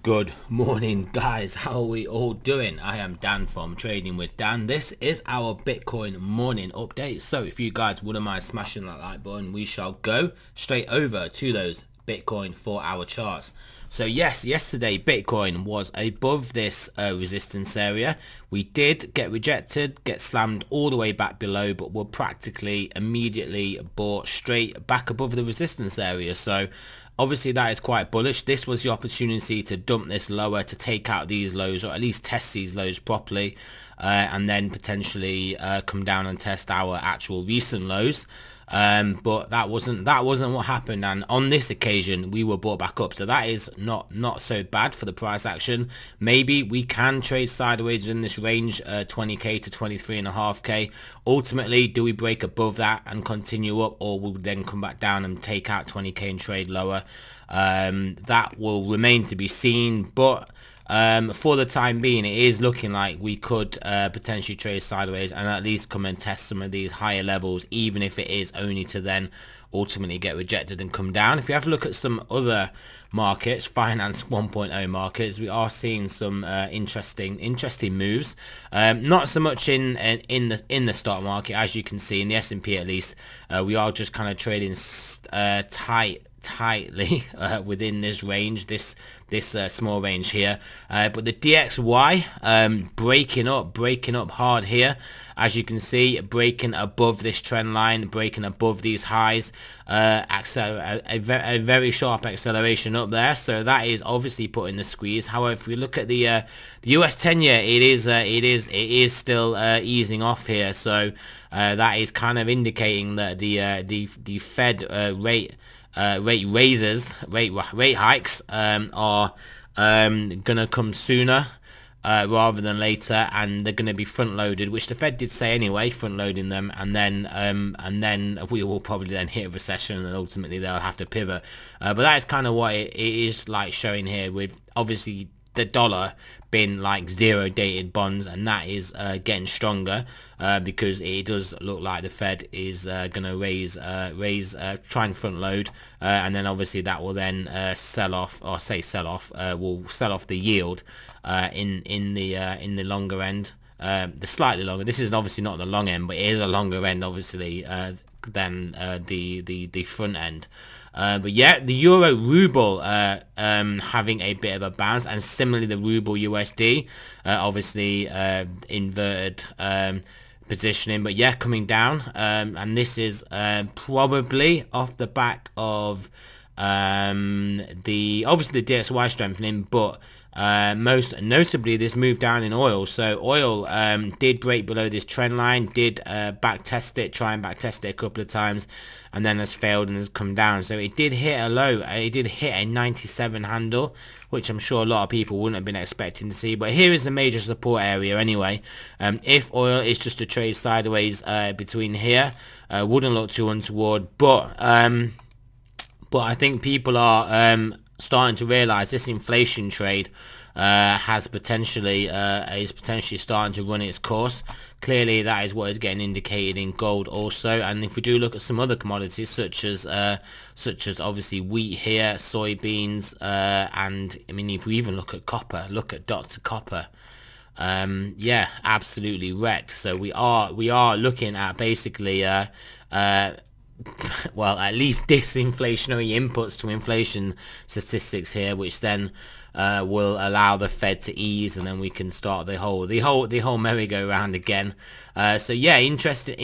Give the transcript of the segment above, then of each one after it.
Good morning, guys. How are we all doing? I am Dan from Trading with Dan. This is our Bitcoin morning update. So if you guys wouldn't mind smashing that like button, we shall go straight over to those Bitcoin 4-hour charts. So yes, yesterday Bitcoin was above this resistance area. We did get rejected, get slammed all the way back below, but were practically immediately bought straight back above the resistance area. So obviously that is quite bullish. This was the opportunity to dump this lower, to take out these lows, or at least test these lows properly, and then potentially come down and test our actual recent lows. But that wasn't what happened, and on this occasion we were brought back up. So that is not so bad for the price action. Maybe we can trade sideways in this range, 20k to 23.5k. Ultimately, do we break above that and continue up, or will we then come back down and take out 20k and trade lower? That will remain to be seen, but for the time being, it is looking like we could potentially trade sideways and at least come and test some of these higher levels, even if it is only to then ultimately get rejected and come down. If you have a look at some other markets, Finance 1.0 markets, we are seeing some interesting moves. Not so much in the stock market, as you can see in the S&P at least. We are just kind of trading tightly within this range, this small range here, but the DXY breaking up hard here, as you can see, breaking above this trend line, breaking above these highs, a very sharp acceleration up there. So that is obviously putting the squeeze. However, if we look at the US 10-year, it is still easing off here. So that is kind of indicating that the Fed rate hikes are gonna come sooner rather than later, and they're gonna be front loaded, which the Fed did say anyway, front loading them, and then we will probably then hit a recession, and ultimately they'll have to pivot. But that is kind of what it is like showing here, with obviously the dollar been like zero dated bonds, and that is getting stronger because it does look like the Fed is gonna try and front load, and then obviously that will then will sell off the yield in the longer end, the slightly longer. This is obviously not the long end, but it is a longer end obviously than the front end. But yeah, the euro ruble having a bit of a bounce, and similarly the ruble USD obviously inverted positioning, but yeah, coming down, and this is probably off the back of the DXY strengthening, but most notably this move down in oil. So oil did break below this trend line, did try and back test it a couple of times, and then has failed and has come down. So it did hit a low, it did hit a 97 handle, which I'm sure a lot of people wouldn't have been expecting to see. But here is the major support area anyway. If oil is just to trade sideways between here, wouldn't look too untoward, but I think people are starting to realize this inflation trade is potentially starting to run its course. Clearly that is what is getting indicated in gold also, and if we do look at some other commodities such as obviously wheat here, soybeans, and I mean, if we even look at copper, look at Dr. Copper, yeah, absolutely wrecked. So we are looking at basically well, at least disinflationary inputs to inflation statistics here, which then will allow the Fed to ease, and then we can start the whole merry-go-round again. So yeah, interesting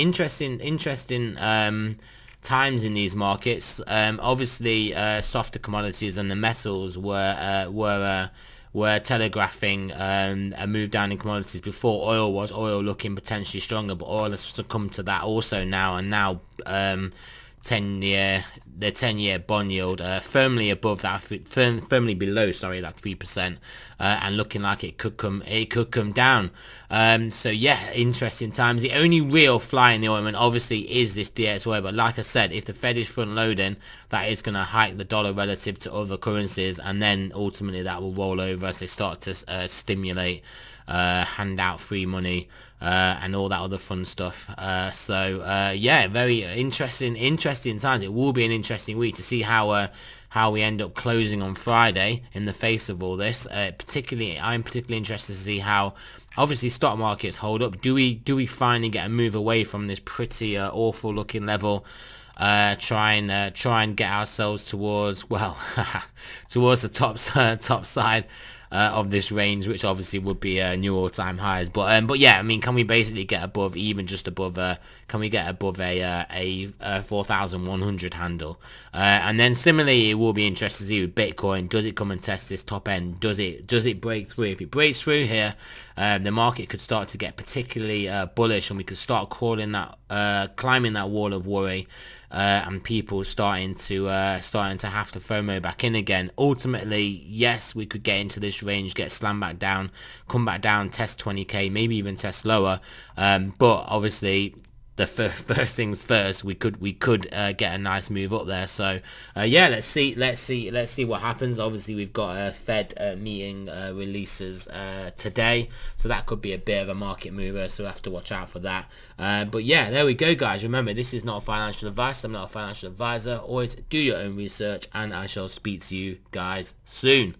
times in these markets. Obviously, softer commodities and the metals were telegraphing a move down in commodities before oil looking potentially stronger, but oil has succumbed to that also now, and now 10-year bond yield firmly above that, firmly below, sorry, that 3%, and looking like it could come down. So yeah, interesting times. The only real fly in the ointment obviously is this DXY, but like I said, if the Fed is front loading, that is going to hike the dollar relative to other currencies, and then ultimately that will roll over as they start to stimulate, hand out free money, and all that other fun stuff. So yeah, very interesting times. It will be an interesting week to see how how we end up closing on Friday in the face of all this. I'm particularly interested to see how obviously stock markets hold up. Do we finally get a move away from this pretty awful looking level? Try and get ourselves towards, well, towards the top side of this range, which obviously would be new all-time highs. But yeah, I mean, can we basically get above, even just above, can we get above a 4,100 handle? And then similarly, it will be interesting to see with Bitcoin. Does it come and test this top end? Does it break through? If it breaks through here, the market could start to get particularly bullish, and we could start crawling that, climbing that wall of worry. And people starting to have to FOMO back in again. Ultimately, yes, we could get into this range, get slammed back down, come back down, test 20k, maybe even test lower. But obviously, the first things first, we could get a nice move up there. So yeah, let's see what happens. Obviously, we've got a Fed meeting releases today, so that could be a bit of a market mover, so we'll have to watch out for that. But yeah, there we go, guys. Remember, this is not financial advice. I'm not a financial advisor. Always do your own research, and I shall speak to you guys soon.